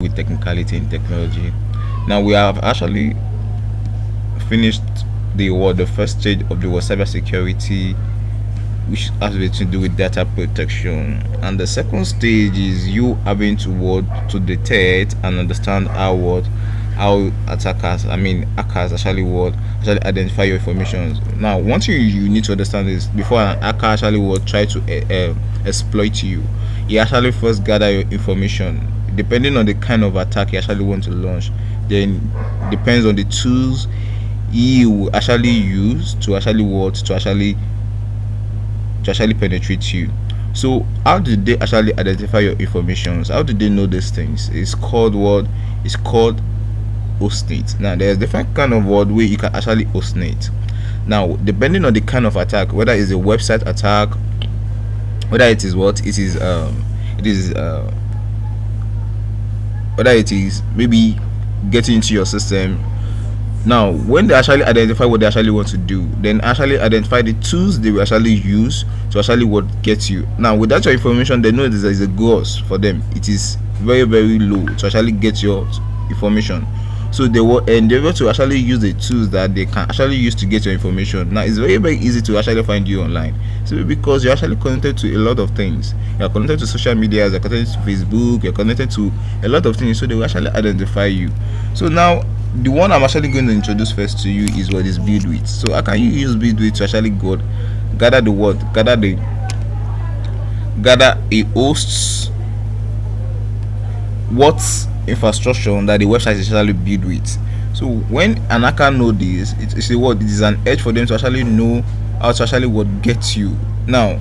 with technicality in technology. Now we have actually finished the first stage of the cybersecurity, which has to do with data protection, and the second stage is you having to to detect and understand how attackers, I mean hackers, actually identify your information. Now, one thing you need to understand is before an hacker actually will try to exploit you, he actually first gather your information. Depending on the kind of attack he actually want to launch, then depends on the tools he will actually use to actually penetrate you. So how did they actually identify your information? How did they know these things? It's called what? It's called hostnate. Now there's different kind of word where you can actually hostnate. Now depending on the kind of attack, whether it's a website attack, whether it is what it is whether it is maybe getting into your system. Now when they actually identify what they actually want to do, then actually identify the tools they will actually use to actually what get you. Now without your information, they know there is a gross for them. It is very very low to actually get your information. So they will endeavor to actually use the tools that they can actually use to get your information. Now it's very very easy to actually find you online, so because you're actually connected to a lot of things. You're connected to social media, you're connected to Facebook, you're connected to a lot of things, so they will actually identify you. So now the one I'm actually going to introduce first to you is what is Buildwith. So how can you use Buildwith to actually gather the word, gather a host's what infrastructure that the website is actually built with. So when an hacker know this, it's a what, it is an edge for them to actually know how to actually what get you. Now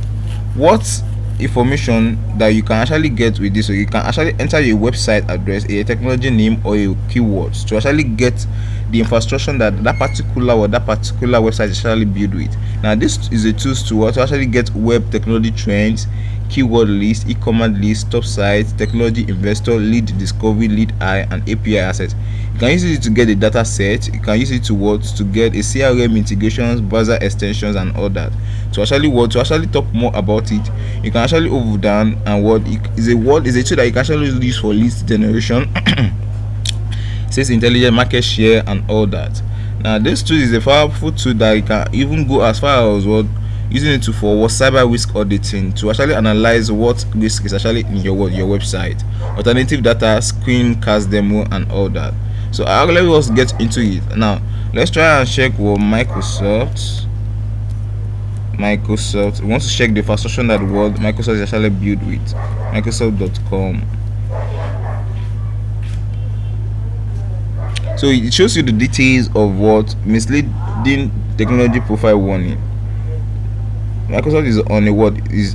what information that you can actually get with this, so you can actually enter your website address, a technology name, or a keywords to actually get the infrastructure that that particular website is actually built with. Now this is a tools to actually get web technology trends, keyword list, e-commerce list, top sites, technology investor, lead discovery, lead eye, and API access. You can use it to get a data set. You can use it to get a CRM integrations, browser extensions, and all that. To actually talk more about it, you can actually over down and is a tool that you can actually use for list generation, says intelligent market share, and all that. Now this tool is a powerful tool that you can even go as far as using it for cyber risk auditing, to actually analyze what risk is actually in your website, alternative data, screencast demo, and all that. So let us get into it now. Let's try and check what Microsoft wants to check the infrastructure that Microsoft is actually built with. Microsoft.com. So it shows you the details of what misleading technology profile warning. Microsoft is on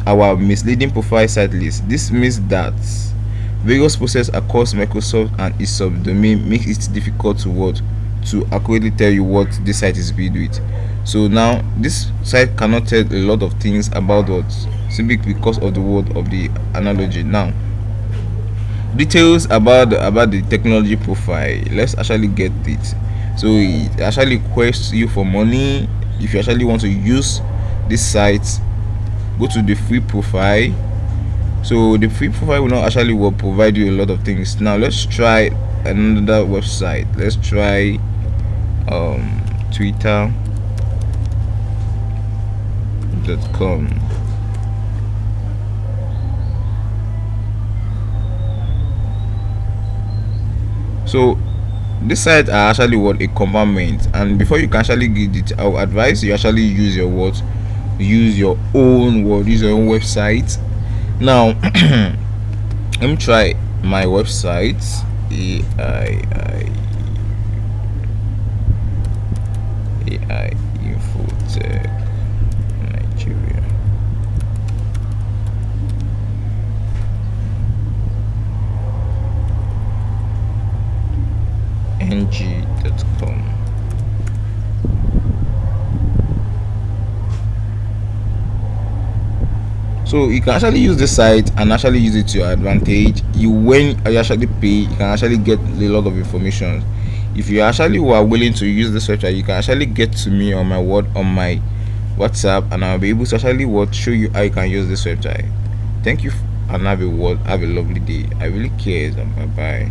our misleading profile site list. This means that various processes across Microsoft and its subdomain make it difficult to accurately tell you what this site is built with. So now this site cannot tell a lot of things about simply because of the word of the analogy. Now details about the technology profile, let's actually get it. So it actually requests you for money. If you actually want to use this site, go to the free profile. So the free profile will not actually provide you a lot of things. Now let's try another website. Let's try twitter.com. So this site are actually a commandment, and before you can actually get it, I will advise you actually use your own website. Now let me try my website. AI Infotech Nigeria. ng.com. So you can actually use the site and actually use it to your advantage. When you actually pay, you can actually get a lot of information. If you actually are willing to use this website, you can actually get to me on my WhatsApp, and I'll be able to actually show you how you can use this website. Thank you, and have a lovely day. I really care. Bye bye.